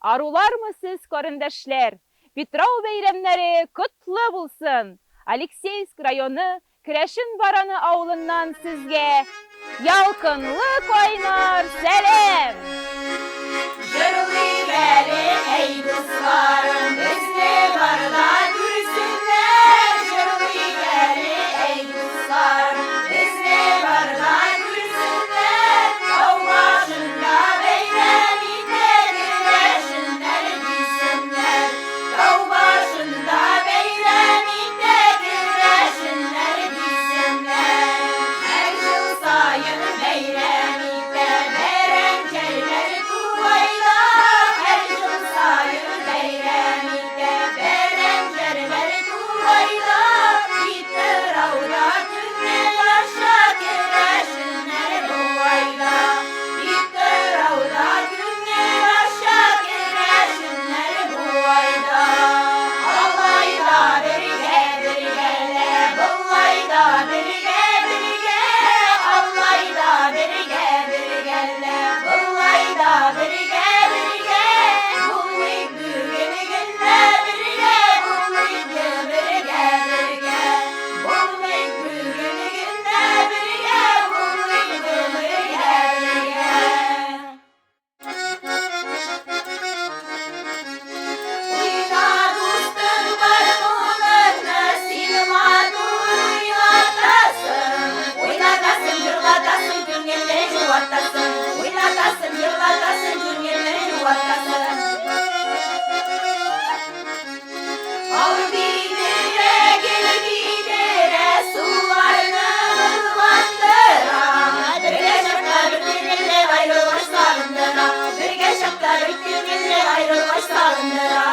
Arular mı siz köründeşler? Petrov beyramları kutlu bulsun. Alekseysk rayonu Kireşin Baranı avlundan sizge yalkınlık oynar selam. Jırlı gelin ey dostlarım, bizni barda görsünler. Jırlı gelin ey dostlarım, bizni barda görsünler. Dağ başında beyleminde güneşinler gitsinler. Dağ başında beyleminde güneşinler gitsinler. Her yıl sayın beyleminde berenkerler kuvayla. Her yıl sayın beyleminde berenkerler kuvayla. Gitti ravda günler aşağı güneşinler kuvayla. Gitti ravda günler aşağı güneşinler kuvayla. Alayda birge birgele, bullayda birge birge. Alayda birge birgele, bullayda birge birge. Bullayıp bugünü günle birge, bullayıp birge birge. Bullayıp bugünü günle birge, bullayıp birge birge. Uyna dostum varlığına silmadur uynatasın. Uynatasın, yırlatasın, günleri yuvatasın. Uynatasın, yırlatasın, günleri yuvatasın. Al bidire, gel bidire, sularını ılmandıra. Bir geçaklar bütünüyle ayrılmış salındıra. Bir geçaklar bütünüyle ayrılmış salındıra.